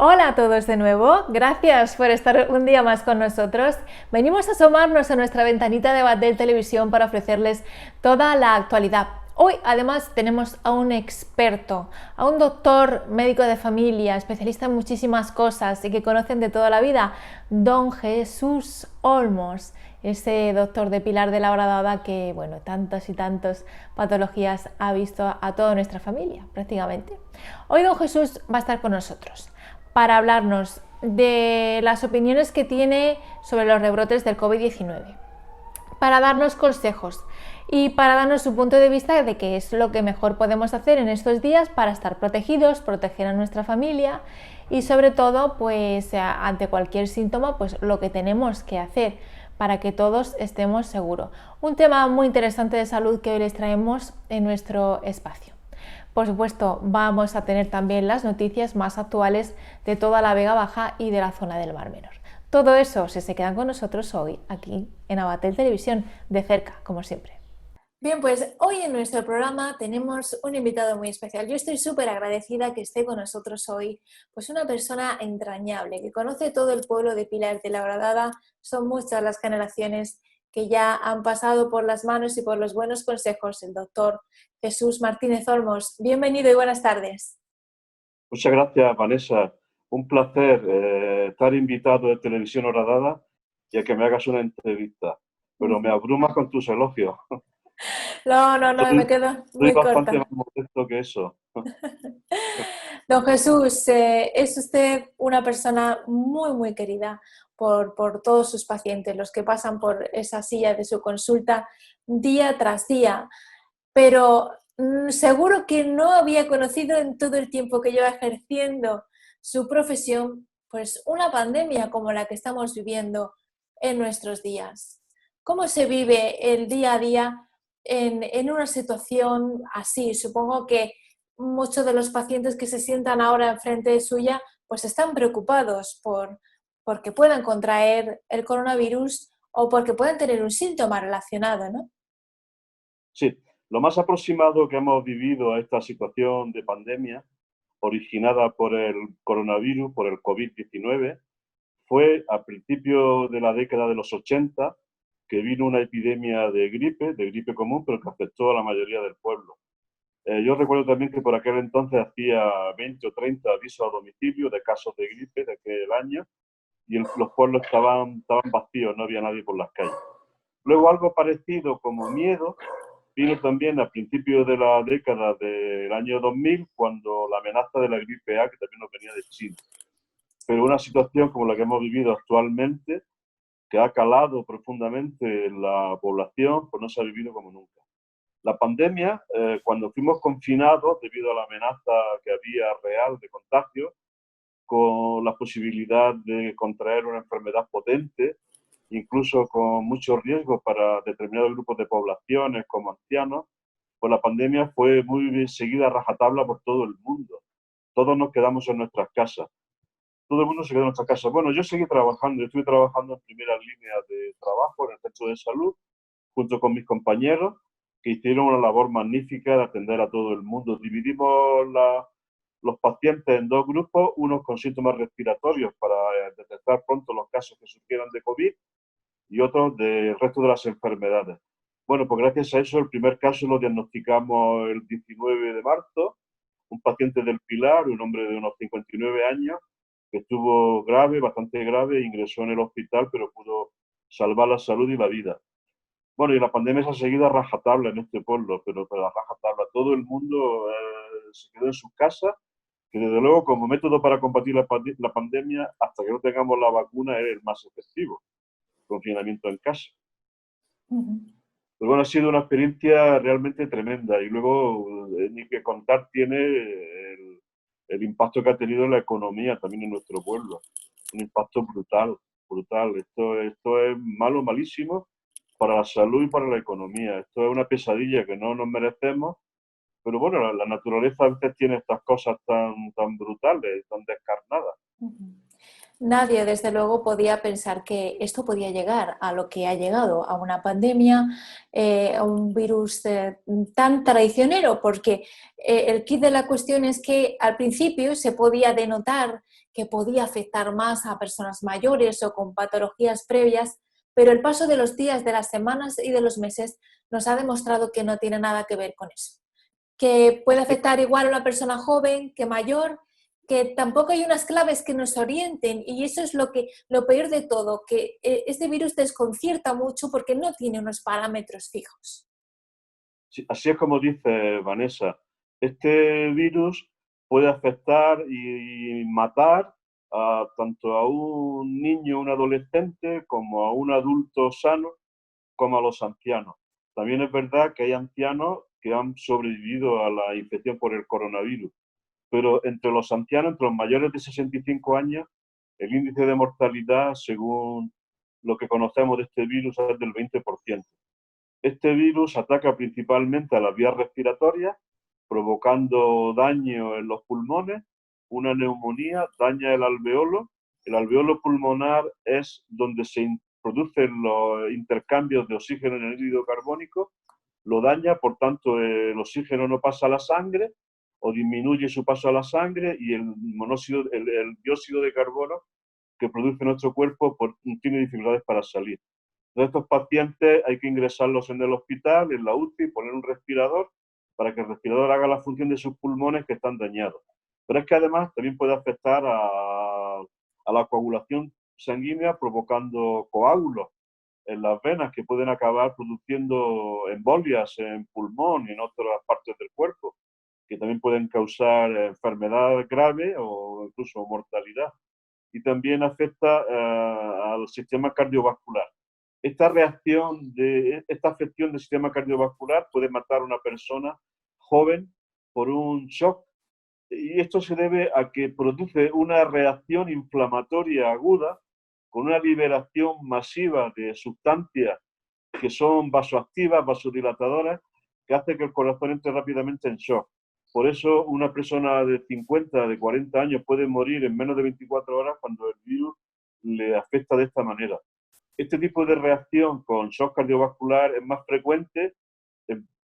Hola a todos de nuevo, gracias por estar un día más con nosotros. Venimos a asomarnos a nuestra ventanita de Batel Televisión para ofrecerles toda la actualidad. Hoy además tenemos a un experto, a un doctor médico de familia, especialista en muchísimas cosas y que conocen de toda la vida, don Jesús Olmos, ese doctor de Pilar de la Horadada que, bueno, tantas y tantas patologías ha visto a toda nuestra familia prácticamente. Hoy don Jesús va a estar con nosotros para hablarnos de las opiniones que tiene sobre los rebrotes del COVID-19, para darnos consejos y para darnos su punto de vista de qué es lo que mejor podemos hacer en estos días para estar protegidos, proteger a nuestra familia y sobre todo, pues ante cualquier síntoma, pues lo que tenemos que hacer para que todos estemos seguros. Un tema muy interesante de salud que hoy les traemos en nuestro espacio. Por supuesto, vamos a tener también las noticias más actuales de toda la Vega Baja y de la zona del Mar Menor. Todo eso si se quedan con nosotros hoy, aquí en Abatel Televisión, de cerca, como siempre. Bien, pues hoy en nuestro programa tenemos un invitado muy especial. Yo estoy súper agradecida que esté con nosotros hoy, pues una persona entrañable, que conoce todo el pueblo de Pilar de la Horadada. Son muchas las generaciones que ya han pasado por las manos y por los buenos consejos el doctor Jesús Martínez Olmos. Bienvenido y buenas tardes. Muchas gracias, Vanessa. Un placer estar invitado de Televisión Horadada y a que me hagas una entrevista. Pero me abrumas con tus elogios. No, me Soy, quedo soy muy bastante corta. más modesto que eso. Don Jesús, es usted una persona muy querida por todos sus pacientes, los que pasan por esa silla de su consulta día tras día, pero seguro que no había conocido en todo el tiempo que lleva ejerciendo su profesión, pues una pandemia como la que estamos viviendo en nuestros días. ¿Cómo se vive el día a día en una situación así? Supongo que muchos de los pacientes que se sientan ahora enfrente suya pues están preocupados porque puedan contraer el coronavirus o porque puedan tener un síntoma relacionado, ¿no? Sí, lo más aproximado que hemos vivido a esta situación de pandemia originada por el coronavirus, por el COVID-19, fue a principios de la década de los 80, que vino una epidemia de gripe común, pero que afectó a la mayoría del pueblo. Yo recuerdo también que por aquel entonces hacía 20 o 30 avisos a domicilio de casos de gripe de aquel año y los pueblos estaban vacíos, no había nadie por las calles. Luego algo parecido como miedo vino también a principios de la década del año 2000, cuando la amenaza de la gripe A, que también nos venía de China. Pero una situación como la que hemos vivido actualmente, que ha calado profundamente en la población, pues no se ha vivido como nunca. La pandemia, cuando fuimos confinados debido a la amenaza que había real de contagio, con la posibilidad de contraer una enfermedad potente, incluso con muchos riesgos para determinados grupos de poblaciones como ancianos, pues la pandemia fue muy bien seguida a rajatabla por todo el mundo. Todos nos quedamos en nuestras casas. Todo el mundo se quedó en nuestras casas. Bueno, yo seguí trabajando, yo estuve trabajando en primeras líneas de trabajo en el centro de salud, junto con mis compañeros, que hicieron una labor magnífica de atender a todo el mundo. Dividimos los pacientes en dos grupos, unos con síntomas respiratorios para detectar pronto los casos que surgieran de COVID y otros del resto de las enfermedades. Bueno, pues gracias a eso el primer caso lo diagnosticamos el 19 de marzo, un paciente del Pilar, un hombre de unos 59 años, que estuvo grave, bastante grave, ingresó en el hospital, pero pudo salvar la salud y la vida. Bueno, y la pandemia se ha seguido a rajatabla en este pueblo, pero a rajatabla. Todo el mundo se quedó en sus casas, que desde luego como método para combatir la pandemia, hasta que no tengamos la vacuna, es el más efectivo, confinamiento en casa. Pues bueno, ha sido una experiencia realmente tremenda y luego ni que contar tiene el impacto que ha tenido en la economía también en nuestro pueblo. Un impacto brutal, brutal. Esto es malo, malísimo para la salud y para la economía. Esto es una pesadilla que no nos merecemos, pero bueno, la naturaleza a veces tiene estas cosas tan brutales, tan descarnadas. Nadie, desde luego, podía pensar que esto podía llegar a lo que ha llegado, a una pandemia, a un virus tan traicionero, porque el kit de la cuestión es que al principio se podía denotar que podía afectar más a personas mayores o con patologías previas, pero el paso de los días, de las semanas y de los meses nos ha demostrado que no tiene nada que ver con eso, que puede afectar igual a una persona joven que mayor, que tampoco hay unas claves que nos orienten, y eso es lo peor de todo, que este virus desconcierta mucho porque no tiene unos parámetros fijos. Sí, así es como dice Vanessa. Este virus puede afectar y matar tanto a un niño, un adolescente, como a un adulto sano, como a los ancianos. También es verdad que hay ancianos que han sobrevivido a la infección por el coronavirus, pero entre los ancianos, entre los mayores de 65 años, el índice de mortalidad, según lo que conocemos de este virus, es del 20%. Este virus ataca principalmente a las vías respiratorias, provocando daño en los pulmones, una neumonía, daña el alveolo. El alveolo pulmonar es donde se producen los intercambios de oxígeno en el anhídrido carbónico, lo daña, por tanto el oxígeno no pasa a la sangre o disminuye su paso a la sangre y el monóxido, el dióxido de carbono que produce nuestro cuerpo tiene dificultades para salir. De estos pacientes hay que ingresarlos en el hospital, en la UCI, poner un respirador para que el respirador haga la función de sus pulmones que están dañados. Pero es que además también puede afectar a la coagulación sanguínea provocando coágulos en las venas que pueden acabar produciendo embolias en pulmón y en otras partes del cuerpo, que también pueden causar enfermedad grave o incluso mortalidad. Y también afecta al sistema cardiovascular. Esta afección del sistema cardiovascular puede matar a una persona joven por un shock, y esto se debe a que produce una reacción inflamatoria aguda con una liberación masiva de sustancias que son vasoactivas, vasodilatadoras, que hace que el corazón entre rápidamente en shock. Por eso una persona de 50, de 40 años puede morir en menos de 24 horas cuando el virus le afecta de esta manera. Este tipo de reacción con shock cardiovascular es más frecuente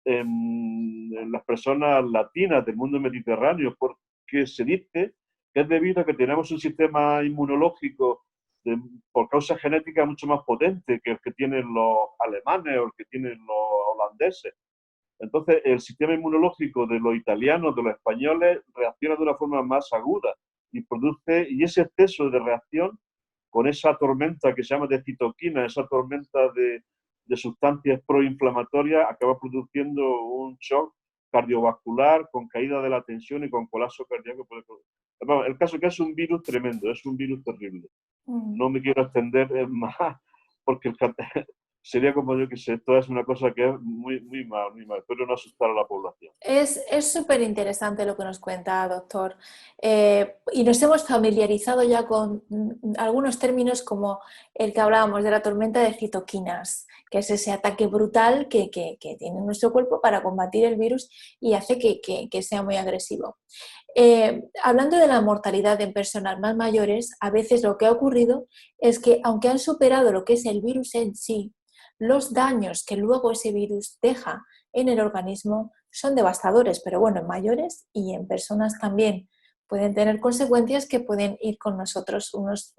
en las personas latinas del mundo mediterráneo, porque se dice que es debido a que tenemos un sistema inmunológico por causa genética mucho más potente que el que tienen los alemanes o el que tienen los holandeses. Entonces, el sistema inmunológico de los italianos, de los españoles, reacciona de una forma más aguda y ese exceso de reacción con esa tormenta que se llama de citoquina, esa tormenta de sustancias proinflamatorias, acaba produciendo un shock cardiovascular con caída de la tensión y con colapso cardíaco. Bueno, el caso es que es un virus tremendo, es un virus terrible. Mm. No me quiero extender más porque sería como yo que sé, esto es una cosa que es muy mal, muy mal. Espero no asustar a la población. Es súper interesante lo que nos cuenta, doctor. Y nos hemos familiarizado ya con algunos términos como el que hablábamos de la tormenta de citoquinas, que es ese ataque brutal que tiene nuestro cuerpo para combatir el virus y hace que sea muy agresivo. Hablando de la mortalidad en personas más mayores, a veces lo que ha ocurrido es que aunque han superado lo que es el virus en sí, los daños que luego ese virus deja en el organismo son devastadores, pero bueno, en mayores y en personas también pueden tener consecuencias que pueden ir con nosotros, unos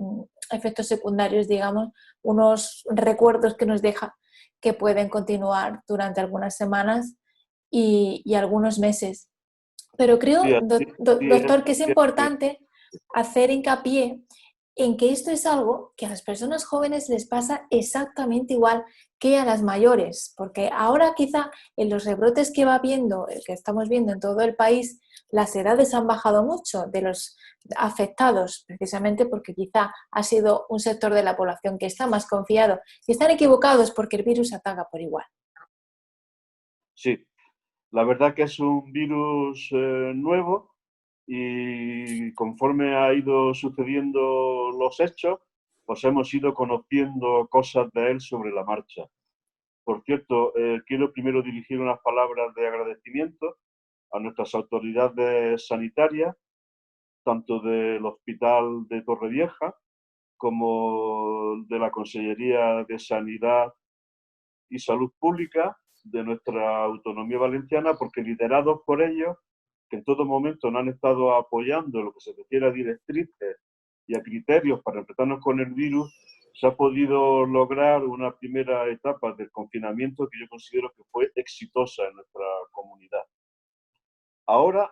efectos secundarios, digamos, unos recuerdos que nos deja que pueden continuar durante algunas semanas y algunos meses. Pero Sí, creo, sí, doctor, que es sí, importante hacer hincapié en que esto es algo que a las personas jóvenes les pasa exactamente igual que a las mayores, porque ahora quizá en los rebrotes que va viendo, que estamos viendo en todo el país, las edades han bajado mucho de los afectados, precisamente porque quizá ha sido un sector de la población que está más confiado y están equivocados porque el virus ataca por igual. sí. La verdad que es un virus nuevo y conforme ha ido sucediendo los hechos, pues hemos ido conociendo cosas de él sobre la marcha. Por cierto, quiero primero dirigir unas palabras de agradecimiento a nuestras autoridades sanitarias, tanto del Hospital de Torrevieja como de la Consellería de Sanidad y Salud Pública de nuestra autonomía valenciana, porque liderados por ellos, que en todo momento nos han estado apoyando en lo que se refiere a directrices y a criterios para enfrentarnos con el virus, se ha podido lograr una primera etapa del confinamiento que yo considero que fue exitosa en nuestra comunidad. Ahora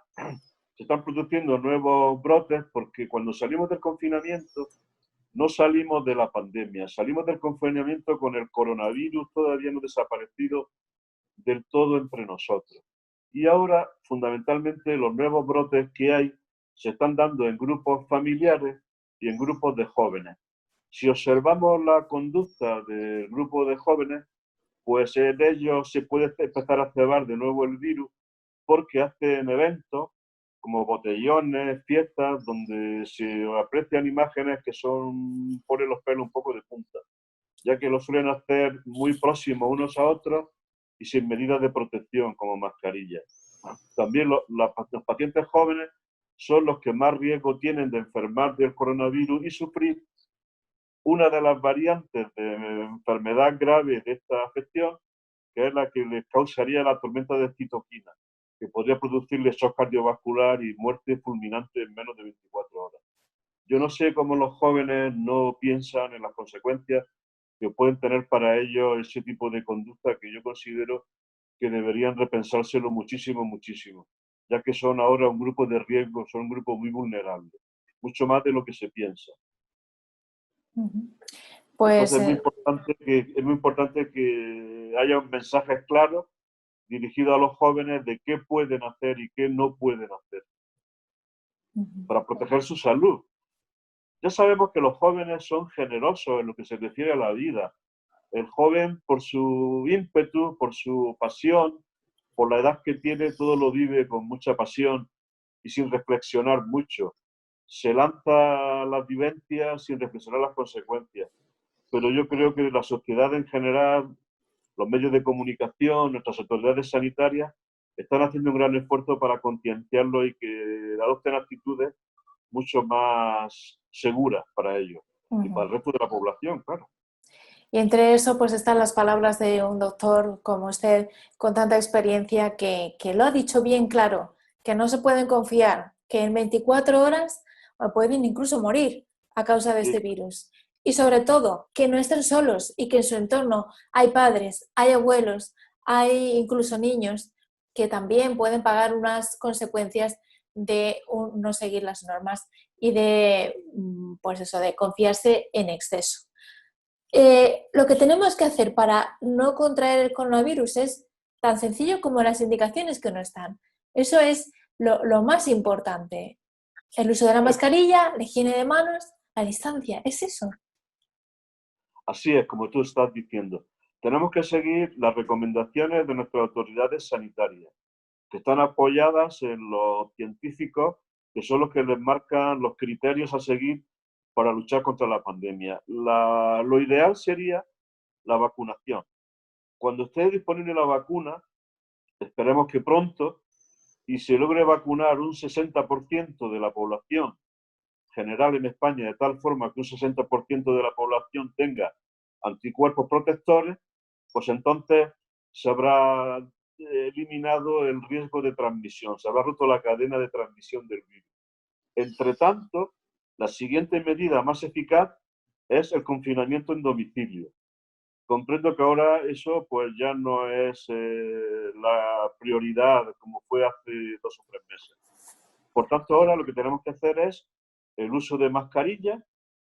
se están produciendo nuevos brotes porque cuando salimos del confinamiento no salimos de la pandemia, salimos del confinamiento con el coronavirus todavía no desaparecido del todo entre nosotros. Y ahora, fundamentalmente, los nuevos brotes que hay se están dando en grupos familiares y en grupos de jóvenes. Si observamos la conducta del grupo de jóvenes, pues en ellos se puede empezar a cebar de nuevo el virus porque hacen eventos como botellones, fiestas, donde se aprecian imágenes que ponen los pelos un poco de punta, ya que lo suelen hacer muy próximos unos a otros y sin medidas de protección como mascarillas. También los pacientes jóvenes son los que más riesgo tienen de enfermar del coronavirus y sufrir una de las variantes de enfermedad grave de esta afección, que es la que les causaría la tormenta de citoquina, que podría producirle shock cardiovascular y muerte fulminante en menos de 24 horas. Yo no sé cómo los jóvenes no piensan en las consecuencias que pueden tener para ellos ese tipo de conducta que yo considero que deberían repensárselo muchísimo, muchísimo, ya que son ahora un grupo de riesgo, son un grupo muy vulnerable, mucho más de lo que se piensa. Pues Entonces es muy importante que haya mensajes claros dirigidos a los jóvenes de qué pueden hacer y qué no pueden hacer para proteger su salud. Ya sabemos que los jóvenes son generosos en lo que se refiere a la vida. El joven, por su ímpetu, por su pasión, por la edad que tiene, todo lo vive con mucha pasión y sin reflexionar mucho. Se lanza a las vivencias sin reflexionar las consecuencias. Pero yo creo que la sociedad en general, los medios de comunicación, nuestras autoridades sanitarias, están haciendo un gran esfuerzo para concienciarlo y que adopten actitudes mucho más seguras para ellos y para el resto de la población, claro. Y entre eso pues están las palabras de un doctor como usted con tanta experiencia que lo ha dicho bien claro, que no se pueden confiar, que en 24 horas pueden incluso morir a causa de este virus. Y sobre todo, que no estén solos y que en su entorno hay padres, hay abuelos, hay incluso niños que también pueden pagar unas consecuencias de no seguir las normas y de, pues eso, de confiarse en exceso. Lo que tenemos que hacer para no contraer el coronavirus es tan sencillo como las indicaciones que nos dan. Eso es lo más importante. El uso de la mascarilla, la higiene de manos, la distancia, es eso. Así es, como tú estás diciendo. Tenemos que seguir las recomendaciones de nuestras autoridades sanitarias, que están apoyadas en los científicos, que son los que les marcan los criterios a seguir para luchar contra la pandemia. Lo ideal sería la vacunación. Cuando esté disponible la vacuna, esperemos que pronto, y se logre vacunar un 60% de la población general en España, de tal forma que un 60% de la población tenga anticuerpos protectores, pues entonces se habrá eliminado el riesgo de transmisión, se habrá roto la cadena de transmisión del virus. Entre tanto, la siguiente medida más eficaz es el confinamiento en domicilio. Comprendo que ahora eso pues ya no es la prioridad como fue hace 2 o 3 meses. Por tanto, ahora lo que tenemos que hacer es el uso de mascarilla,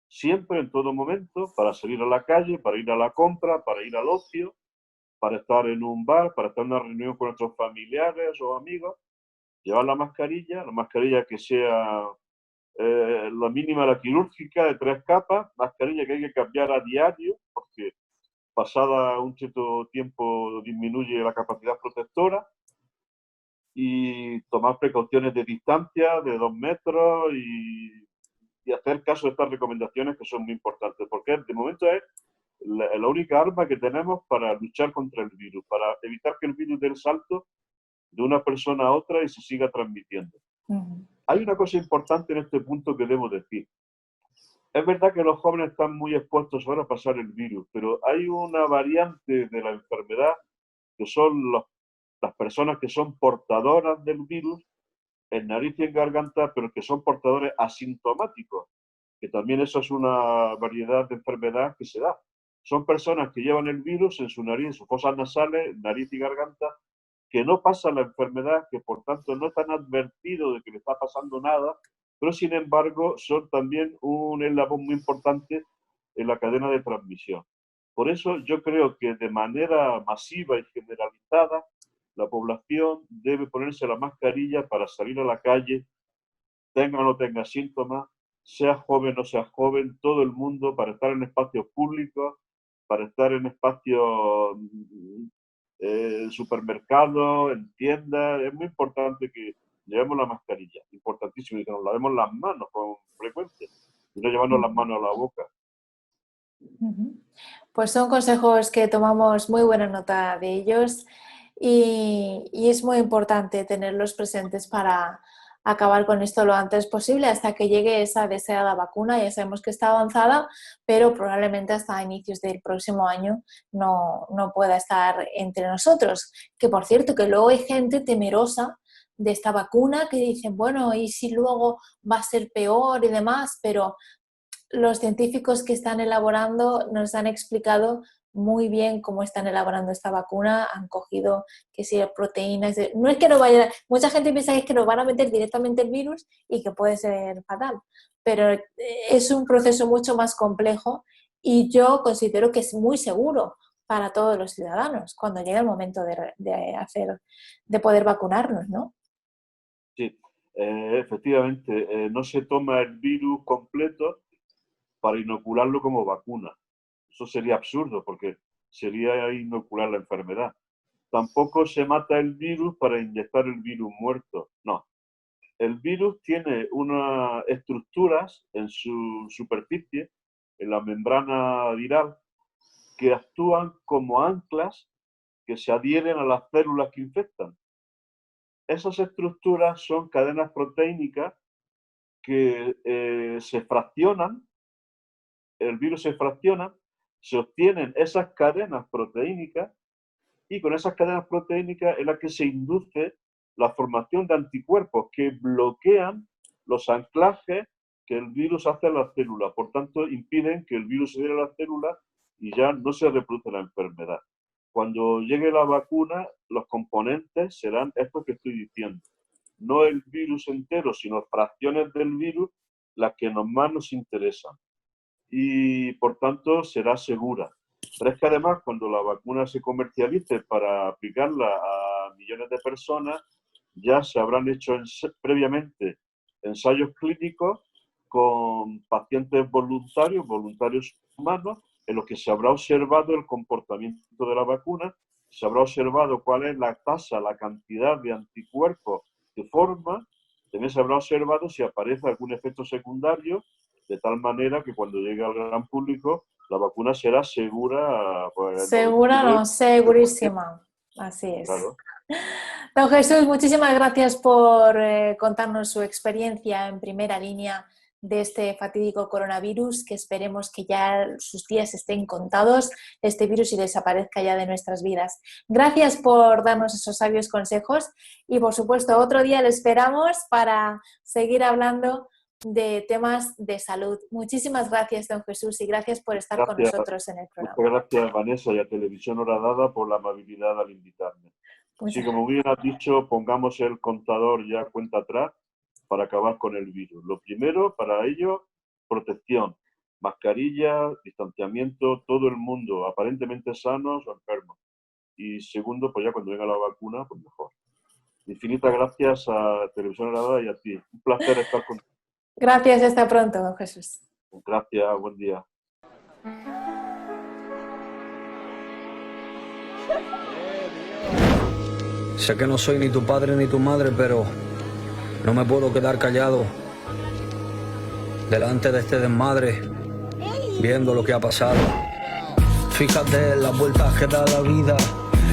siempre, en todo momento, para salir a la calle, para ir a la compra, para ir al ocio, para estar en un bar, para estar en una reunión con nuestros familiares o amigos, llevar la mascarilla que sea la mínima, la quirúrgica, de 3 capas, mascarilla que hay que cambiar a diario, porque pasada un cierto tiempo disminuye la capacidad protectora, y tomar precauciones de distancia de 2 metros y hacer caso de estas recomendaciones que son muy importantes, porque de momento es la única arma que tenemos para luchar contra el virus, para evitar que el virus dé el salto de una persona a otra y se siga transmitiendo. Hay una cosa importante en este punto que debo decir. Es verdad que los jóvenes están muy expuestos ahora a pasar el virus, pero hay una variante de la enfermedad que son las personas que son portadoras del virus en nariz y en garganta, pero que son portadores asintomáticos, que también eso es una variedad de enfermedad que se da. Son personas que llevan el virus en su nariz, en sus fosas nasales, nariz y garganta, que no pasan la enfermedad, que por tanto no están advertidos de que le está pasando nada, pero sin embargo son también un eslabón muy importante en la cadena de transmisión. Por eso yo creo que de manera masiva y generalizada la población debe ponerse la mascarilla para salir a la calle, tenga o no tenga síntomas, sea joven o sea joven, todo el mundo, para estar en espacios públicos, para estar en espacios supermercados, en tiendas. Es muy importante que llevemos la mascarilla, importantísimo, y que nos lavemos las manos con frecuencia y no llevarnos las manos a la boca. Pues son consejos que tomamos muy buena nota de ellos y es muy importante tenerlos presentes para acabar con esto lo antes posible hasta que llegue esa deseada vacuna. Ya sabemos que está avanzada, pero probablemente hasta inicios del próximo año no pueda estar entre nosotros. Que por cierto, que luego hay gente temerosa de esta vacuna que dicen, bueno, ¿y si luego va a ser peor y demás? Pero los científicos que están elaborando nos han explicado muy bien cómo están elaborando esta vacuna, han cogido que si proteínas, no es que no vaya, mucha gente piensa que es que nos van a meter directamente el virus y que puede ser fatal, pero es un proceso mucho más complejo y yo considero que es muy seguro para todos los ciudadanos cuando llegue el momento de poder vacunarnos, ¿no? Sí, efectivamente, no se toma el virus completo para inocularlo como vacuna. Eso sería absurdo porque sería inocular la enfermedad. Tampoco se mata el virus para inyectar el virus muerto. No. El virus tiene unas estructuras en su superficie, en la membrana viral, que actúan como anclas que se adhieren a las células que infectan. Esas estructuras son cadenas proteínicas que se fraccionan, el virus se fracciona, se obtienen esas cadenas proteínicas y con esas cadenas proteínicas es la que se induce la formación de anticuerpos que bloquean los anclajes que el virus hace a las células. Por tanto, impiden que el virus se llegue a las células y ya no se reproduce la enfermedad. Cuando llegue la vacuna, los componentes serán estos que estoy diciendo. No el virus entero, sino fracciones del virus las que más nos interesan. Y por tanto será segura. Pero es que además cuando la vacuna se comercialice para aplicarla a millones de personas, ya se habrán hecho previamente ensayos clínicos con pacientes voluntarios humanos, en los que se habrá observado el comportamiento de la vacuna, se habrá observado cuál es la tasa, la cantidad de anticuerpos que forma, también se habrá observado si aparece algún efecto secundario, de tal manera que cuando llegue al gran público la vacuna será segura. Segura, no, segurísima. Así es. Claro. Don Jesús, muchísimas gracias por contarnos su experiencia en primera línea de este fatídico coronavirus, que esperemos que ya sus días estén contados, este virus, y desaparezca ya de nuestras vidas. Gracias por darnos esos sabios consejos y, por supuesto, otro día le esperamos para seguir hablando de temas de salud. Muchísimas gracias, don Jesús, y gracias por estar con nosotros en el programa. Muchas gracias, Vanessa, y a Televisión Horadada por la amabilidad al invitarme. Sí, como bien has dicho, pongamos el contador ya cuenta atrás para acabar con el virus. Lo primero, para ello, protección, mascarilla, distanciamiento, todo el mundo aparentemente sanos o enfermos. Y segundo, pues ya cuando venga la vacuna, pues mejor. Infinitas gracias a Televisión Horadada y a ti. Un placer estar contigo. Gracias, hasta pronto, don Jesús. Gracias, buen día. Sé que no soy ni tu padre ni tu madre, pero no me puedo quedar callado delante de este desmadre, viendo lo que ha pasado. Fíjate en las vueltas que da la vida.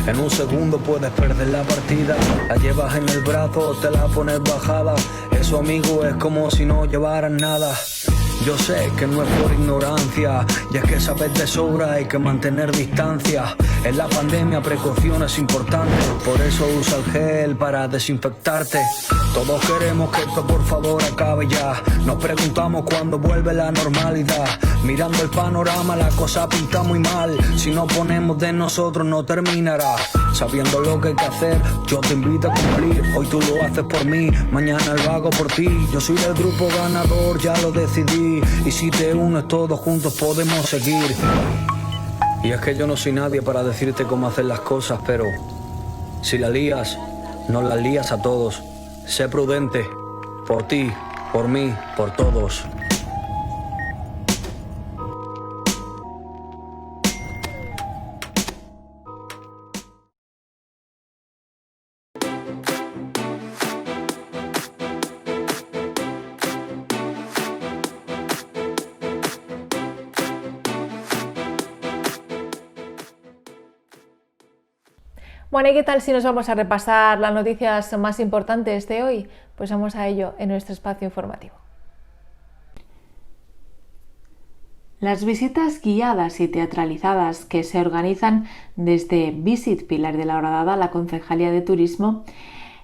En un segundo puedes perder la partida. La llevas en el brazo, te la pones bajada. Eso, amigo, es como si no llevaras nada. Yo sé que no es por ignorancia, y es que sabes de sobra hay que mantener distancia. En la pandemia precaución es importante, por eso usa el gel para desinfectarte. Todos queremos que esto por favor acabe ya. Nos preguntamos cuándo vuelve la normalidad. Mirando el panorama la cosa pinta muy mal. Si no ponemos de nosotros no terminará. Sabiendo lo que hay que hacer, yo te invito a cumplir. Hoy tú lo haces por mí, mañana lo hago por ti. Yo soy del grupo ganador, ya lo decidí. Y si te unes todos juntos podemos seguir. Y es que yo no soy nadie para decirte cómo hacer las cosas, pero si la lías, nos las lías a todos. Sé prudente, por ti, por mí, por todos. Bueno, ¿y qué tal si nos vamos a repasar las noticias más importantes de hoy? Pues vamos a ello en nuestro espacio informativo. Las visitas guiadas y teatralizadas que se organizan desde Visit Pilar de la Horadada, la Concejalía de Turismo,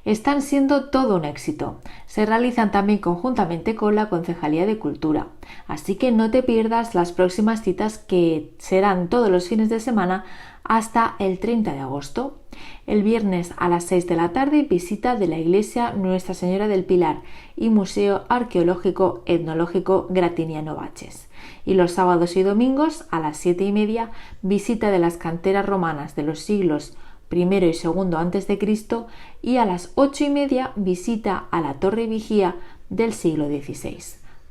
están siendo todo un éxito. Se realizan también conjuntamente con la Concejalía de Cultura. Así que no te pierdas las próximas citas, que serán todos los fines de semana hasta el 30 de agosto. El viernes a las 6 de la tarde, visita de la iglesia Nuestra Señora del Pilar y Museo Arqueológico Etnológico Gratiniano Baches. Y los sábados y domingos a las 7:30, visita de las canteras romanas de los siglos I y II a.C. y a las 8:30, visita a la Torre Vigía del siglo XVI.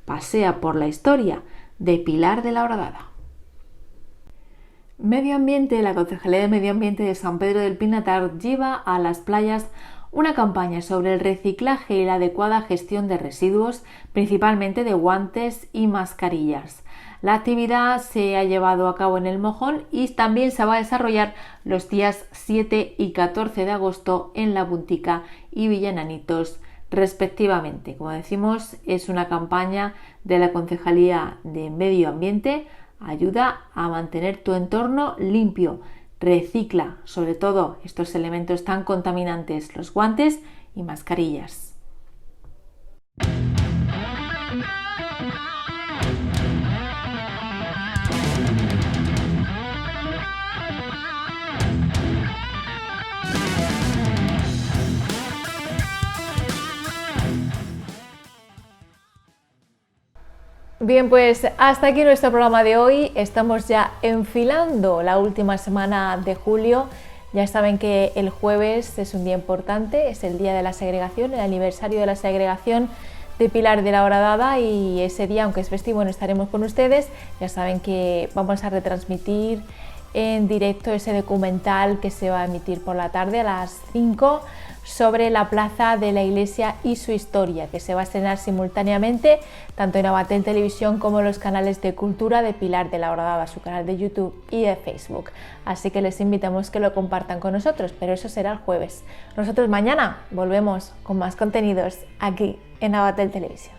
Pasea por la historia de Pilar de la Horadada. Medio Ambiente. La Concejalía de Medio Ambiente de San Pedro del Pinatar lleva a las playas una campaña sobre el reciclaje y la adecuada gestión de residuos, principalmente de guantes y mascarillas. La actividad se ha llevado a cabo en El Mojón y también se va a desarrollar los días 7 y 14 de agosto en La Puntica y Villananitos, respectivamente. Como decimos, es una campaña de la Concejalía de Medio Ambiente. Ayuda a mantener tu entorno limpio. Recicla, sobre todo, estos elementos tan contaminantes, los guantes y mascarillas. Bien, pues hasta aquí nuestro programa de hoy. Estamos ya enfilando la última semana de julio. Ya saben que el jueves es un día importante, es el día de la segregación, el aniversario de la segregación de Pilar de la Horadada, y ese día, aunque es festivo, no estaremos con ustedes. Ya saben que vamos a retransmitir en directo ese documental que se va a emitir por la tarde a las 5 sobre la plaza de la iglesia y su historia, que se va a estrenar simultáneamente tanto en Abatel Televisión como en los canales de Cultura de Pilar de la Horadada, su canal de YouTube y de Facebook. Así que les invitamos que lo compartan con nosotros, pero eso será el jueves. Nosotros mañana volvemos con más contenidos aquí en Abatel Televisión.